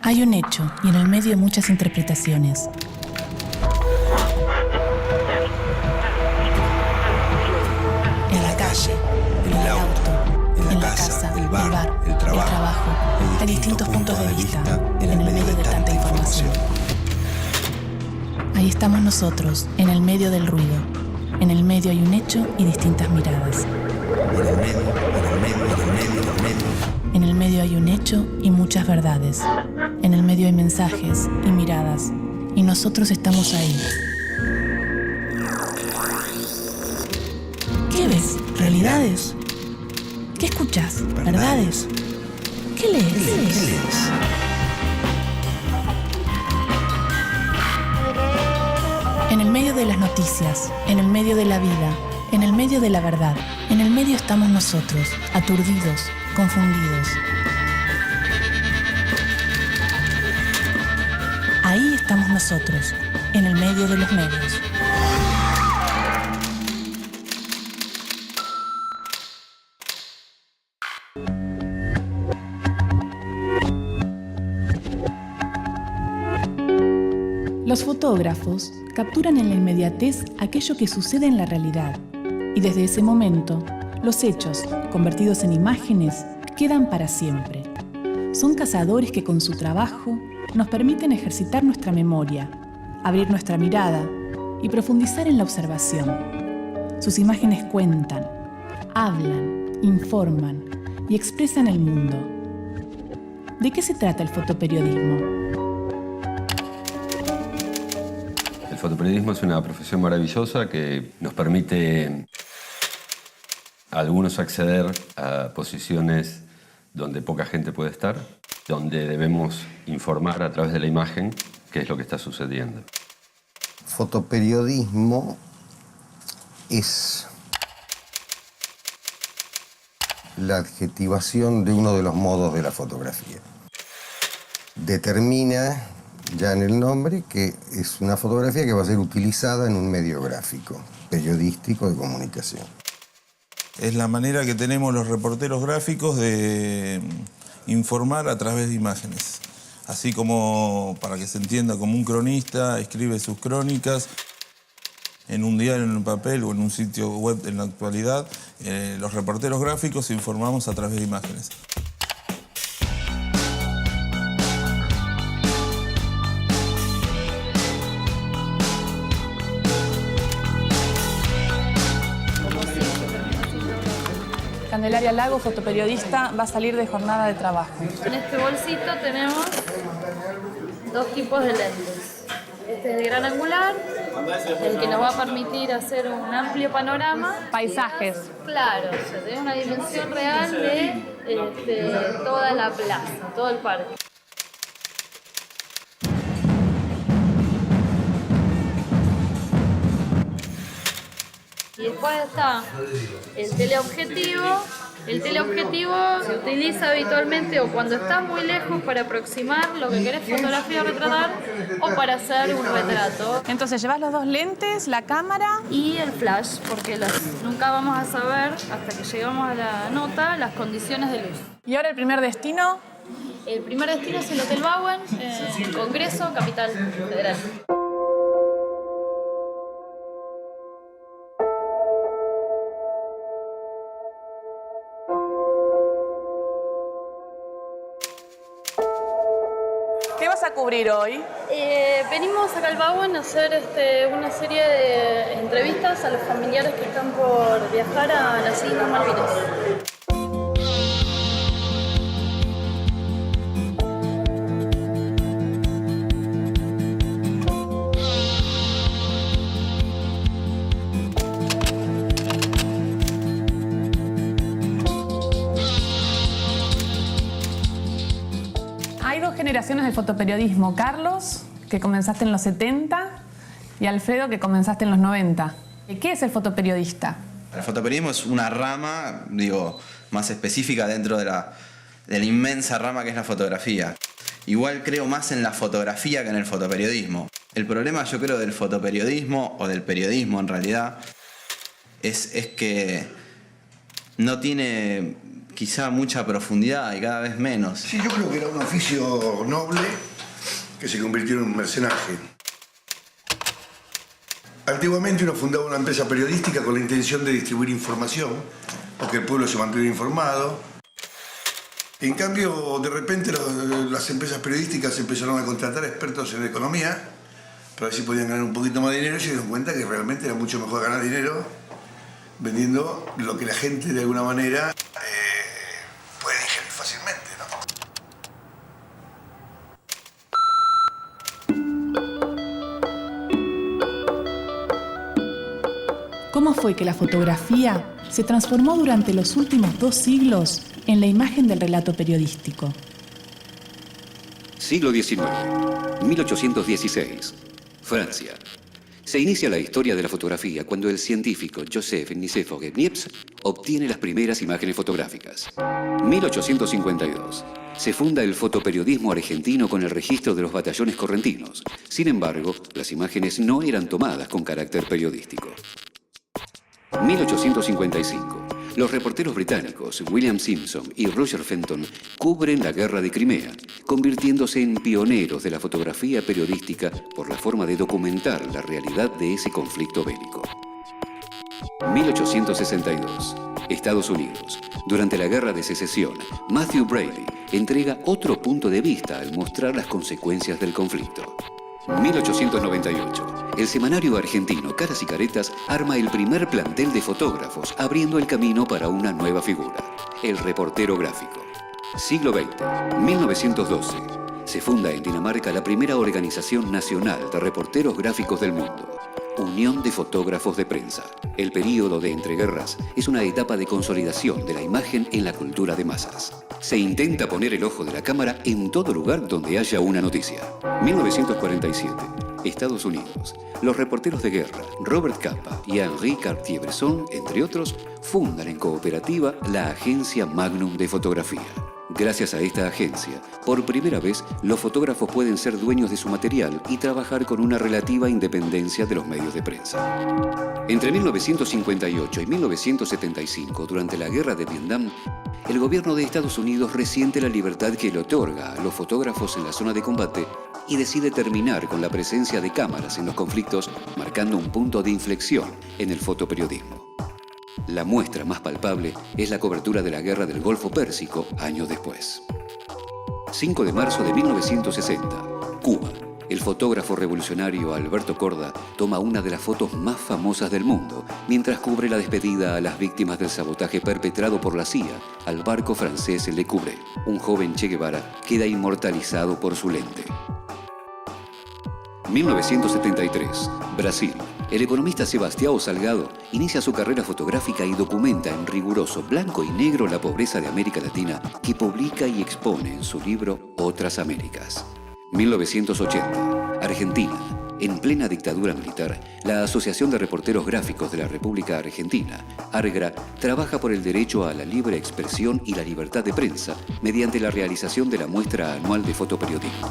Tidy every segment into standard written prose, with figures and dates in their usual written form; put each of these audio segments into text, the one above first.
Hay un hecho y en el medio muchas interpretaciones. En la calle, en el auto, en la casa, el bar, el trabajo. Hay distintos puntos de vista en el medio de tanta información. Ahí estamos nosotros, en el medio del ruido. En el medio hay un hecho y distintas miradas. En el medio hay un hecho y muchas verdades. En el medio hay mensajes y miradas. Y nosotros estamos ahí. ¿Qué ves? ¿Realidades? ¿Qué escuchas? ¿Verdades? ¿Qué lees? En el medio de las noticias, en el medio de la vida, en el medio de la verdad, en el medio estamos nosotros, aturdidos, confundidos. Ahí estamos nosotros, en el medio de los medios. Los fotógrafos capturan en la inmediatez aquello que sucede en la realidad y desde ese momento los hechos, convertidos en imágenes, quedan para siempre. Son cazadores que con su trabajo nos permiten ejercitar nuestra memoria, abrir nuestra mirada y profundizar en la observación. Sus imágenes cuentan, hablan, informan y expresan el mundo. ¿De qué se trata el fotoperiodismo? El fotoperiodismo es una profesión maravillosa que nos permite a algunos acceder a posiciones donde poca gente puede estar, donde debemos informar a través de la imagen qué es lo que está sucediendo. Fotoperiodismo es la adjetivación de uno de los modos de la fotografía. Determina ya en el nombre que es una fotografía que va a ser utilizada en un medio gráfico, periodístico de comunicación. Es la manera que tenemos los reporteros gráficos de informar a través de imágenes. Así como, para que se entienda, como un cronista escribe sus crónicas en un diario, en un papel o en un sitio web en la actualidad, los reporteros gráficos informamos a través de imágenes. Candelaria Lago, fotoperiodista, va a salir de jornada de trabajo. En este bolsito tenemos dos tipos de lentes. Este es el gran angular, el que nos va a permitir hacer un amplio panorama. Paisajes. Claro, o sea, tenemos una dimensión real de toda la plaza, todo el parque. Y después está el teleobjetivo. El teleobjetivo se utiliza habitualmente o cuando estás muy lejos para aproximar lo que querés fotografiar o retratar o para hacer un retrato. Entonces llevas los dos lentes, la cámara Y el flash, porque nunca vamos a saber, hasta que llegamos a la nota, las condiciones de luz. y ahora el primer destino. El primer destino es el Hotel Bowen, Congreso, Capital Federal. ¿Qué vas a cubrir hoy? Venimos acá al Bowen a hacer una serie de entrevistas a los familiares que están por viajar a las Islas Malvinas. Hay dos generaciones de fotoperiodismo. Carlos, que comenzaste en los 70, y Alfredo, que comenzaste en los 90. ¿Qué es el fotoperiodista? El fotoperiodismo es una rama, más específica dentro de la inmensa rama que es la fotografía. Igual creo más en la fotografía que en el fotoperiodismo. El problema, yo creo, del fotoperiodismo, o del periodismo en realidad, es que no tiene quizá mucha profundidad y cada vez menos. Sí, yo creo que era un oficio noble que se convirtió en un mercenaje. Antiguamente uno fundaba una empresa periodística con la intención de distribuir información, o que el pueblo se mantuviera informado. En cambio, de repente las empresas periodísticas empezaron a contratar expertos en economía para ver si podían ganar un poquito más de dinero y se dieron cuenta que realmente era mucho mejor ganar dinero vendiendo lo que la gente de alguna manera puede digerir fácilmente, ¿no? ¿Cómo fue que la fotografía se transformó durante los últimos 2 siglos en la imagen del relato periodístico? Siglo XIX, 1816, Francia. Se inicia la historia de la fotografía cuando el científico Joseph Nicéphore Niepce obtiene las primeras imágenes fotográficas. 1852. Se funda el fotoperiodismo argentino con el registro de los batallones correntinos. Sin embargo, las imágenes no eran tomadas con carácter periodístico. 1855. Los reporteros británicos William Simpson y Roger Fenton cubren la guerra de Crimea, convirtiéndose en pioneros de la fotografía periodística por la forma de documentar la realidad de ese conflicto bélico. 1862. Estados Unidos. Durante la Guerra de Secesión, Matthew Brady entrega otro punto de vista al mostrar las consecuencias del conflicto. 1898. El semanario argentino Caras y Caretas arma el primer plantel de fotógrafos, abriendo el camino para una nueva figura, el reportero gráfico. Siglo XX, 1912. Se funda en Dinamarca la primera organización nacional de reporteros gráficos del mundo, Unión de Fotógrafos de Prensa. El período de entreguerras es una etapa de consolidación de la imagen en la cultura de masas. Se intenta poner el ojo de la cámara en todo lugar donde haya una noticia. 1947. Estados Unidos. Los reporteros de guerra, Robert Capa y Henri Cartier-Bresson, entre otros, fundan en cooperativa la agencia Magnum de fotografía. Gracias a esta agencia, por primera vez, los fotógrafos pueden ser dueños de su material y trabajar con una relativa independencia de los medios de prensa. Entre 1958 y 1975, durante la Guerra de Vietnam, el gobierno de Estados Unidos resiente la libertad que le otorga a los fotógrafos en la zona de combate y decide terminar con la presencia de cámaras en los conflictos, marcando un punto de inflexión en el fotoperiodismo. La muestra más palpable es la cobertura de la Guerra del Golfo Pérsico años después. 5 de marzo de 1960, Cuba. El fotógrafo revolucionario Alberto Korda toma una de las fotos más famosas del mundo mientras cubre la despedida a las víctimas del sabotaje perpetrado por la CIA al barco francés Le Couvreur. Un joven Che Guevara queda inmortalizado por su lente. 1973, Brasil. El economista Sebastião Salgado inicia su carrera fotográfica y documenta en riguroso blanco y negro la pobreza de América Latina, que publica y expone en su libro Otras Américas. 1980, Argentina. En plena dictadura militar, la Asociación de Reporteros Gráficos de la República Argentina, ARGRA, trabaja por el derecho a la libre expresión y la libertad de prensa mediante la realización de la muestra anual de fotoperiodismo.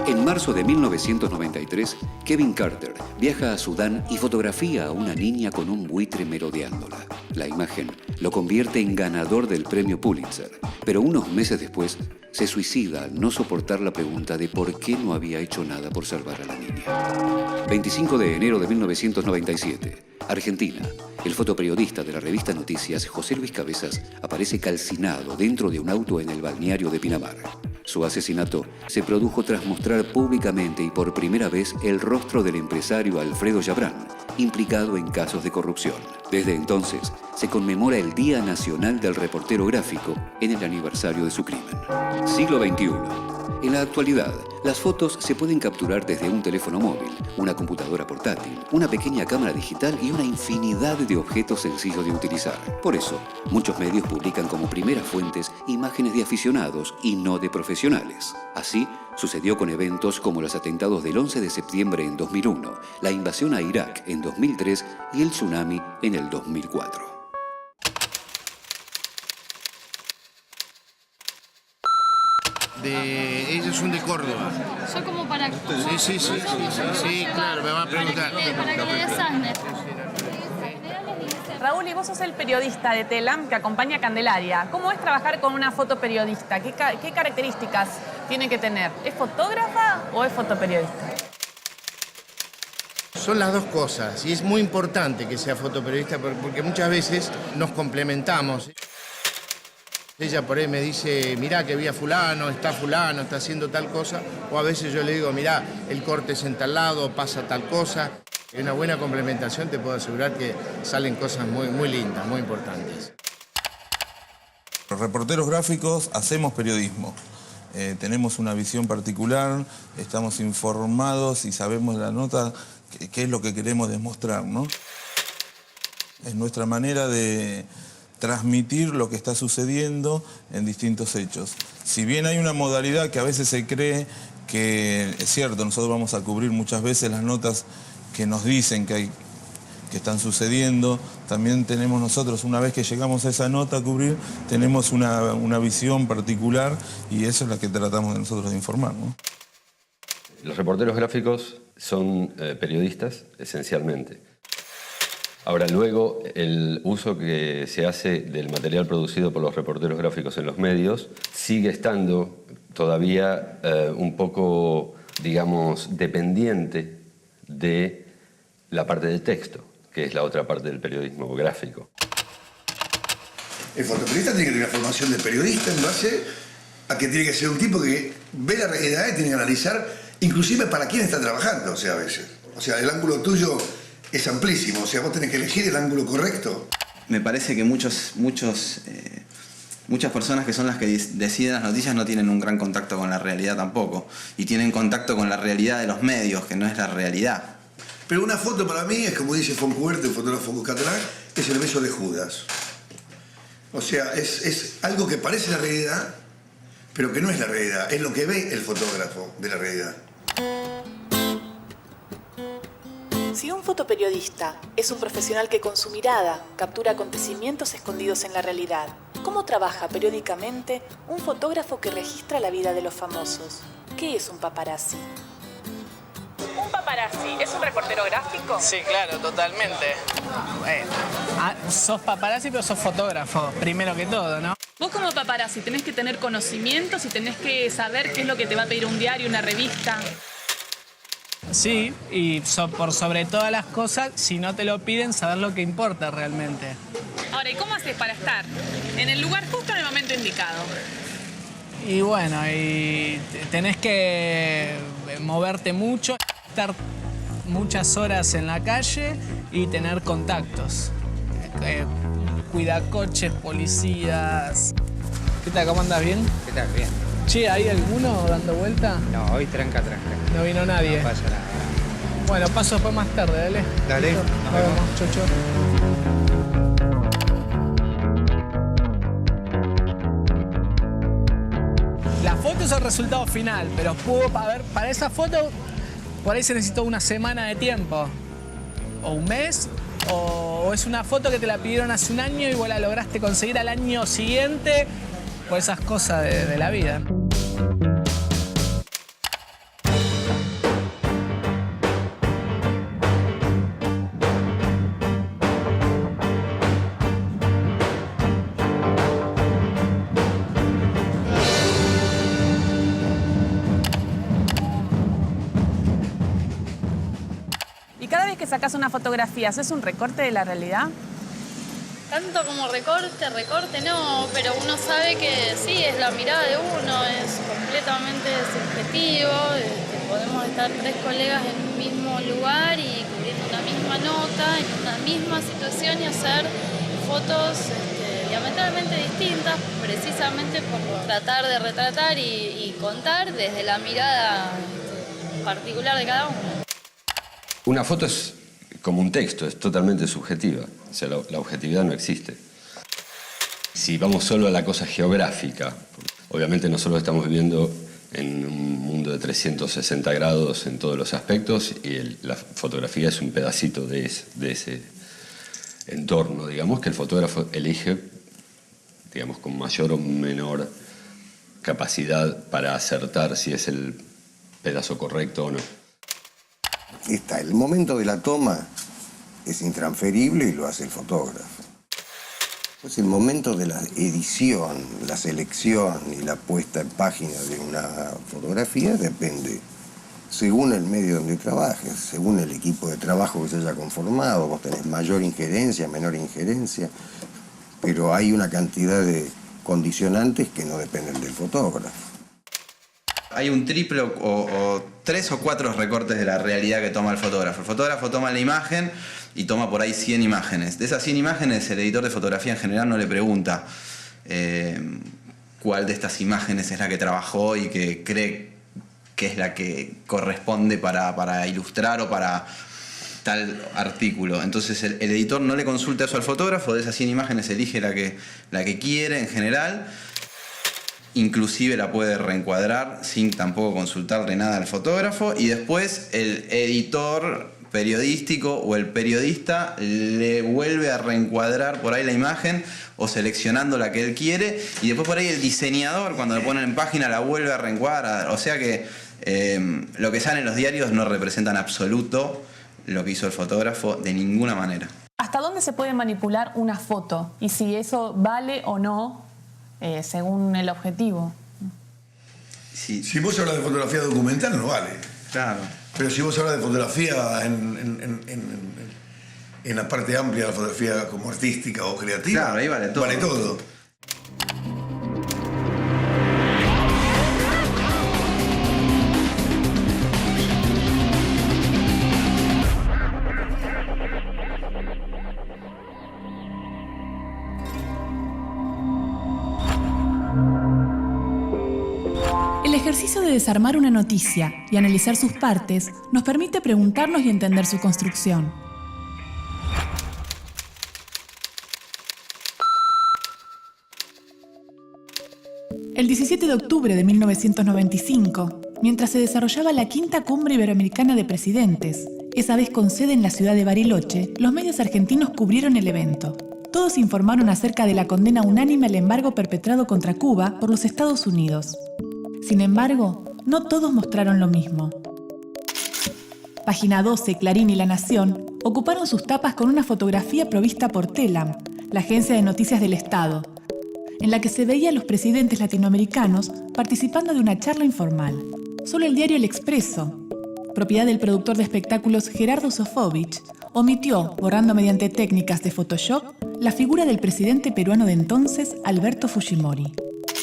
En marzo de 1993, Kevin Carter viaja a Sudán y fotografía a una niña con un buitre merodeándola. La imagen lo convierte en ganador del premio Pulitzer, pero unos meses después se suicida al no soportar la pregunta de por qué no había hecho nada por salvar a la niña. 25 de enero de 1997, Argentina. El fotoperiodista de la revista Noticias, José Luis Cabezas, aparece calcinado dentro de un auto en el balneario de Pinamar. Su asesinato se produjo tras mostrar públicamente y por primera vez el rostro del empresario Alfredo Yabrán, implicado en casos de corrupción. Desde entonces, se conmemora el Día Nacional del Reportero Gráfico en el aniversario de su crimen. Siglo XXI. En la actualidad, las fotos se pueden capturar desde un teléfono móvil, una computadora portátil, una pequeña cámara digital y una infinidad de objetos sencillos de utilizar. Por eso, muchos medios publican como primeras fuentes imágenes de aficionados y no de profesionales. Así, sucedió con eventos como los atentados del 11 de septiembre en 2001, la invasión a Irak en 2003 y el tsunami en el 2004. Ellos son de Córdoba. Yo como para... Sí, claro, me van a preguntar. Para que le desasne. Raúl, y vos sos el periodista de Telam que acompaña a Candelaria. ¿Cómo es trabajar con una fotoperiodista? ¿Qué características tiene que tener? ¿Es fotógrafa o es fotoperiodista? Son las dos cosas y es muy importante que sea fotoperiodista porque muchas veces nos complementamos. Ella por ahí me dice, mirá que vi a fulano, está haciendo tal cosa. O a veces yo le digo, mirá, el corte es en tal lado, pasa tal cosa. En una buena complementación te puedo asegurar que salen cosas muy lindas, muy importantes. Los reporteros gráficos hacemos periodismo. Tenemos una visión particular, estamos informados y sabemos la nota, qué es lo que queremos demostrar, ¿no? Es nuestra manera de transmitir lo que está sucediendo en distintos hechos. Si bien hay una modalidad que a veces se cree que, es cierto, nosotros vamos a cubrir muchas veces las notas que nos dicen que están sucediendo, también tenemos nosotros, una vez que llegamos a esa nota a cubrir, tenemos una visión particular y eso es la que tratamos de nosotros de informar, ¿no? Los reporteros gráficos son periodistas, esencialmente. Ahora, luego, el uso que se hace del material producido por los reporteros gráficos en los medios sigue estando todavía un poco, digamos, dependiente de la parte del texto, que es la otra parte del periodismo gráfico. El fotoperiodista tiene que tener una formación de periodista en base a que tiene que ser un tipo que ve la realidad y tiene que analizar, inclusive para quién está trabajando, o sea, a veces. O sea, el ángulo tuyo es amplísimo, o sea, vos tenés que elegir el ángulo correcto. Me parece que muchas personas que son las que deciden las noticias no tienen un gran contacto con la realidad tampoco. Y tienen contacto con la realidad de los medios, que no es la realidad. Pero una foto para mí es, como dice Foncuberta, el fotógrafo catalán, es el beso de Judas. O sea, es algo que parece la realidad, pero que no es la realidad. Es lo que ve el fotógrafo de la realidad. Si un fotoperiodista es un profesional que con su mirada captura acontecimientos escondidos en la realidad, ¿cómo trabaja periódicamente un fotógrafo que registra la vida de los famosos? ¿Qué es un paparazzi? ¿Un paparazzi es un reportero gráfico? Sí, claro, totalmente. Sos paparazzi, pero sos fotógrafo, primero que todo, ¿no? Vos como paparazzi tenés que tener conocimientos y tenés que saber qué es lo que te va a pedir un diario, una revista. Sí, y por sobre todas las cosas, si no te lo piden, saber lo que importa realmente. Ahora, ¿y cómo haces para estar en el lugar justo en el momento indicado? Y bueno, y tenés que moverte mucho, estar muchas horas en la calle y tener contactos. Cuidacoches, policías. ¿Qué tal? ¿Cómo andas? ¿Bien? ¿Qué tal? Bien. Che, ¿hay alguno dando vuelta? No, hoy tranca. No vino nadie. No pasa nada. Bueno, paso después más tarde, dale. Dale, nos vemos. Chau, chau. La foto es el resultado final, pero para esa foto por ahí se necesitó una semana de tiempo. O un mes, o es una foto que te la pidieron hace un año y vos la lograste conseguir al año siguiente por esas cosas de la vida. Que sacas una fotografía, ¿haces un recorte de la realidad? Tanto como recorte no, pero uno sabe que sí, es la mirada de uno, es completamente subjetivo, podemos estar 3 colegas en un mismo lugar y cubriendo una misma nota, en una misma situación y hacer fotos diametralmente distintas, precisamente por tratar de retratar y contar desde la mirada particular de cada uno. Una foto es como un texto, es totalmente subjetiva. O sea, la objetividad no existe. Si vamos solo a la cosa geográfica, obviamente nosotros estamos viviendo en un mundo de 360 grados en todos los aspectos y la fotografía es un pedacito de ese entorno, digamos, que el fotógrafo elige, digamos, con mayor o menor capacidad para acertar si es el pedazo correcto o no. Está el momento de la toma, es intransferible y lo hace el fotógrafo. Pues el momento de la edición, la selección y la puesta en página de una fotografía depende según el medio donde trabajes, según el equipo de trabajo que se haya conformado. Vos tenés mayor injerencia, menor injerencia, pero hay una cantidad de condicionantes que no dependen del fotógrafo. Hay un triple o 3 o 4 recortes de la realidad que toma el fotógrafo. El fotógrafo toma la imagen y toma por ahí 100 imágenes. De esas 100 imágenes, el editor de fotografía en general no le pregunta cuál de estas imágenes es la que trabajó y que cree que es la que corresponde para ilustrar o para tal artículo. Entonces el editor no le consulta eso al fotógrafo, de esas 100 imágenes elige la que quiere en general, inclusive la puede reencuadrar sin tampoco consultarle nada al fotógrafo, y después el editor periodístico o el periodista le vuelve a reencuadrar por ahí la imagen o seleccionando la que él quiere, y después por ahí el diseñador cuando le ponen en página la vuelve a reencuadrar. O sea que lo que sale en los diarios no representa en absoluto lo que hizo el fotógrafo de ninguna manera. ¿Hasta dónde se puede manipular una foto? Y si eso vale o no según el objetivo. Sí. Si vos hablas de fotografía documental no vale. Claro. Pero si vos hablas de fotografía en la parte amplia de la fotografía como artística o creativa, claro, ahí vale todo. Vale todo. El ejercicio de desarmar una noticia y analizar sus partes nos permite preguntarnos y entender su construcción. El 17 de octubre de 1995, mientras se desarrollaba la quinta cumbre iberoamericana de presidentes, esa vez con sede en la ciudad de Bariloche, los medios argentinos cubrieron el evento. Todos informaron acerca de la condena unánime al embargo perpetrado contra Cuba por los Estados Unidos. Sin embargo, no todos mostraron lo mismo. Página 12, Clarín y La Nación ocuparon sus tapas con una fotografía provista por Telam, la agencia de noticias del Estado, en la que se veía a los presidentes latinoamericanos participando de una charla informal. Solo el diario El Expreso, propiedad del productor de espectáculos Gerardo Sofovich, omitió, borrando mediante técnicas de Photoshop, la figura del presidente peruano de entonces, Alberto Fujimori.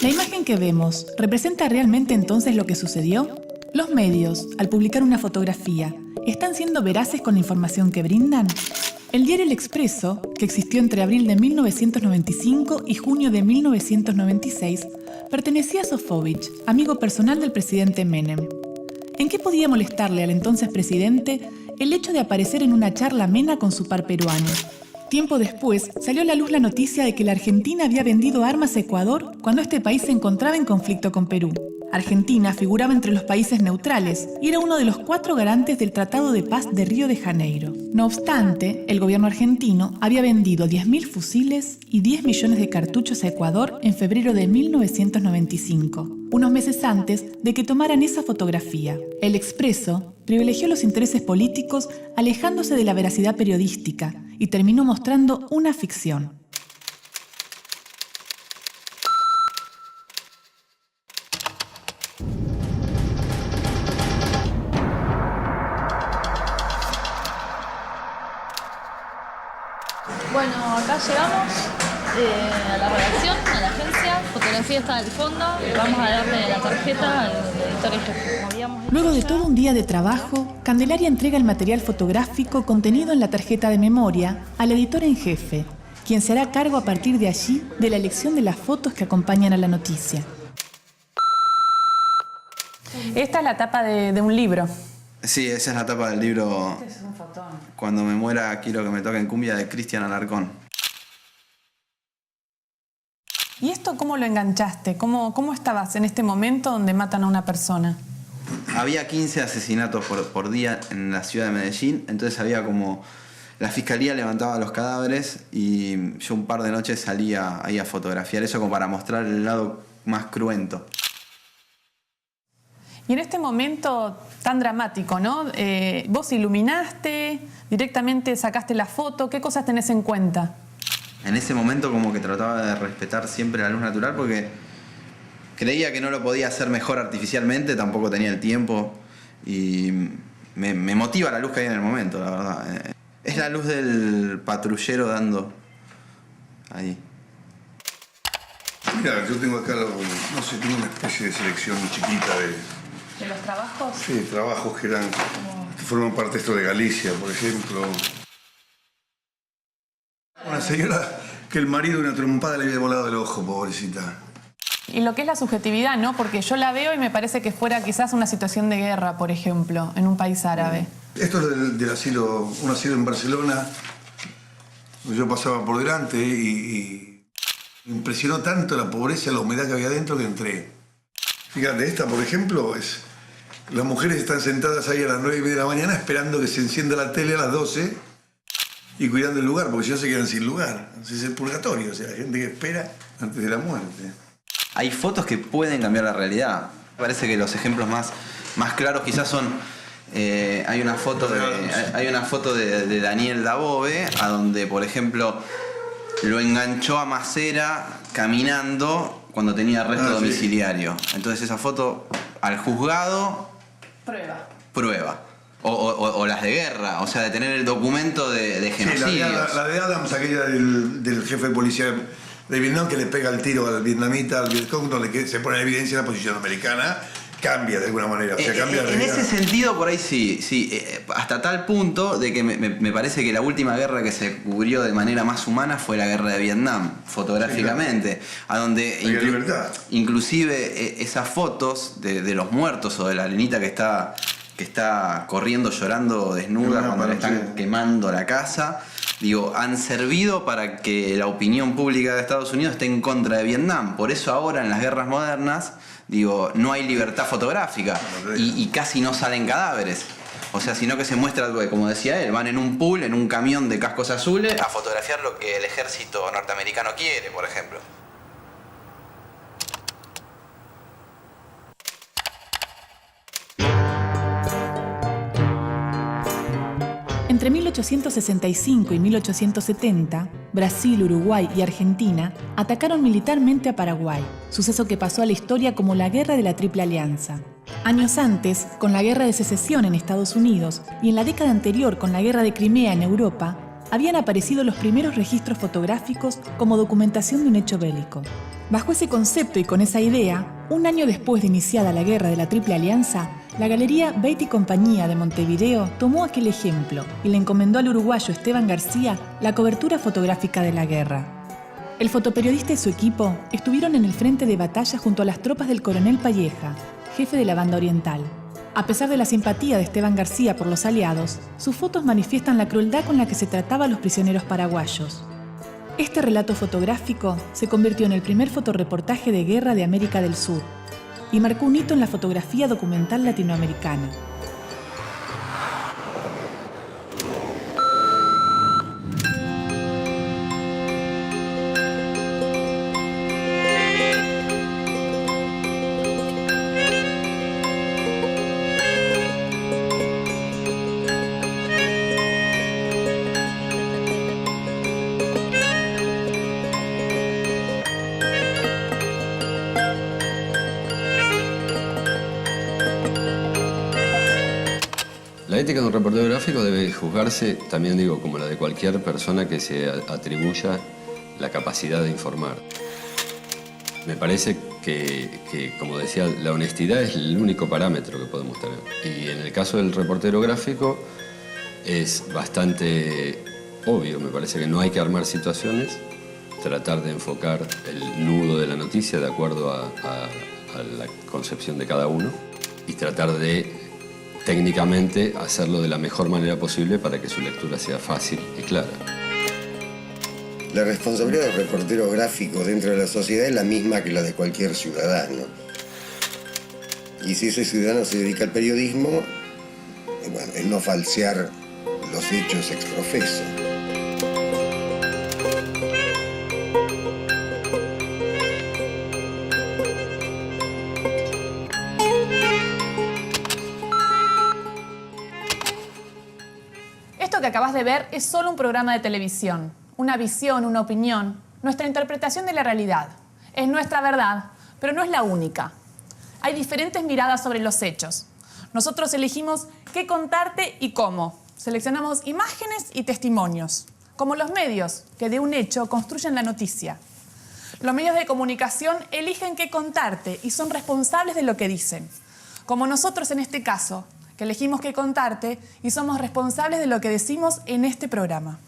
¿La imagen que vemos representa realmente entonces lo que sucedió? ¿Los medios, al publicar una fotografía, están siendo veraces con la información que brindan? El diario El Expreso, que existió entre abril de 1995 y junio de 1996, pertenecía a Sofovich, amigo personal del presidente Menem. ¿En qué podía molestarle al entonces presidente el hecho de aparecer en una charla amena con su par peruano? Tiempo después, salió a la luz la noticia de que la Argentina había vendido armas a Ecuador cuando este país se encontraba en conflicto con Perú. Argentina figuraba entre los países neutrales y era uno de los 4 garantes del Tratado de Paz de Río de Janeiro. No obstante, el gobierno argentino había vendido 10.000 fusiles y 10 millones de cartuchos a Ecuador en febrero de 1995, unos meses antes de que tomaran esa fotografía. El Expreso privilegió los intereses políticos alejándose de la veracidad periodística y terminó mostrando una ficción. Bueno, acá llegamos a la redacción, a la agencia. Fotografía está al fondo. Vamos a darle la tarjeta al editor en jefe. Luego de todo un día de trabajo, Candelaria entrega el material fotográfico contenido en la tarjeta de memoria al editor en jefe, quien se hará cargo a partir de allí de la elección de las fotos que acompañan a la noticia. Esta es la tapa de un libro. Sí, esa es la tapa del libro. Este es un fotón. Cuando me muera quiero que me toquen cumbia, de Cristian Alarcón. ¿Y esto cómo lo enganchaste? ¿Cómo estabas en este momento donde matan a una persona? Había 15 asesinatos por día en la ciudad de Medellín, entonces había como... La fiscalía levantaba los cadáveres y yo un par de noches salía ahí a fotografiar eso como para mostrar el lado más cruento. Y en este momento tan dramático, ¿no? ¿Vos iluminaste, directamente sacaste la foto? ¿Qué cosas tenés en cuenta? En ese momento como que trataba de respetar siempre la luz natural porque creía que no lo podía hacer mejor artificialmente, tampoco tenía el tiempo y me motiva la luz que hay en el momento, la verdad. Es la luz del patrullero dando ahí. Mira, yo tengo acá, no sé, tengo una especie de selección chiquita ¿De los trabajos? Sí, trabajos que forman parte de esto de Galicia, por ejemplo. Una señora que el marido de una trompada le había volado el ojo, pobrecita. Y lo que es la subjetividad, ¿no? Porque yo la veo y me parece que fuera quizás una situación de guerra, por ejemplo, en un país árabe. Esto es del asilo, un asilo en Barcelona. Yo pasaba por delante y me impresionó tanto la pobreza y la humedad que había dentro que entré. Fíjate, esta, por ejemplo, las mujeres están sentadas ahí a las 9:30 de la mañana esperando que se encienda la tele a las 12 y cuidando el lugar, porque si no se quedan sin lugar. Es el purgatorio, o sea, la gente que espera antes de la muerte. Hay fotos que pueden cambiar la realidad. Me parece que los ejemplos más claros quizás son... hay una foto de Daniel Dabove, a donde, por ejemplo, lo enganchó a Macera caminando cuando tenía arresto domiciliario. Entonces esa foto al juzgado... Prueba. O las de guerra, o sea, de tener el documento de genocidios. Sí, la de Adams, aquella del jefe de policía de Vietnam que le pega el tiro al vietnamita, al Vietcong, donde se pone en evidencia la posición americana, cambia de alguna manera. O sea, cambia en ese sentido, por ahí sí. Hasta tal punto de que me parece que la última guerra que se cubrió de manera más humana fue la guerra de Vietnam, fotográficamente, a donde inclusive esas fotos de los muertos o de la nenita que está corriendo, llorando desnuda cuando le están quemando la casa, digo, han servido para que la opinión pública de Estados Unidos esté en contra de Vietnam. Por eso ahora en las guerras modernas, digo, no hay libertad fotográfica y casi no salen cadáveres. O sea, sino que se muestra, como decía él, van en un pool, en un camión de cascos azules, a fotografiar lo que el ejército norteamericano quiere, por ejemplo. Entre 1865 y 1870, Brasil, Uruguay y Argentina atacaron militarmente a Paraguay, suceso que pasó a la historia como la Guerra de la Triple Alianza. Años antes, con la Guerra de Secesión en Estados Unidos y en la década anterior con la Guerra de Crimea en Europa, habían aparecido los primeros registros fotográficos como documentación de un hecho bélico. Bajo ese concepto y con esa idea, un año después de iniciada la Guerra de la Triple Alianza, la Galería Beit y Compañía de Montevideo tomó aquel ejemplo y le encomendó al uruguayo Esteban García la cobertura fotográfica de la guerra. El fotoperiodista y su equipo estuvieron en el frente de batalla junto a las tropas del coronel Palleja, jefe de la Banda Oriental. A pesar de la simpatía de Esteban García por los aliados, sus fotos manifiestan la crueldad con la que se trataba a los prisioneros paraguayos. Este relato fotográfico se convirtió en el primer fotoreportaje de guerra de América del Sur y marcó un hito en la fotografía documental latinoamericana. La ética de un reportero gráfico debe juzgarse, también digo, como la de cualquier persona que se atribuya la capacidad de informar. Me parece que, como decía, la honestidad es el único parámetro que podemos tener. Y en el caso del reportero gráfico es bastante obvio, me parece que no hay que armar situaciones, tratar de enfocar el nudo de la noticia de acuerdo a la concepción de cada uno y tratar de técnicamente hacerlo de la mejor manera posible para que su lectura sea fácil y clara. La responsabilidad del reportero gráfico dentro de la sociedad es la misma que la de cualquier ciudadano. Y si ese ciudadano se dedica al periodismo, bueno, es no falsear los hechos ex profeso. Esto que acabas de ver es solo un programa de televisión, una visión, una opinión, nuestra interpretación de la realidad. Es nuestra verdad, pero no es la única. Hay diferentes miradas sobre los hechos. Nosotros elegimos qué contarte y cómo. Seleccionamos imágenes y testimonios, como los medios que de un hecho construyen la noticia. Los medios de comunicación eligen qué contarte y son responsables de lo que dicen. Como nosotros en este caso, que elegimos qué contarte y somos responsables de lo que decimos en este programa.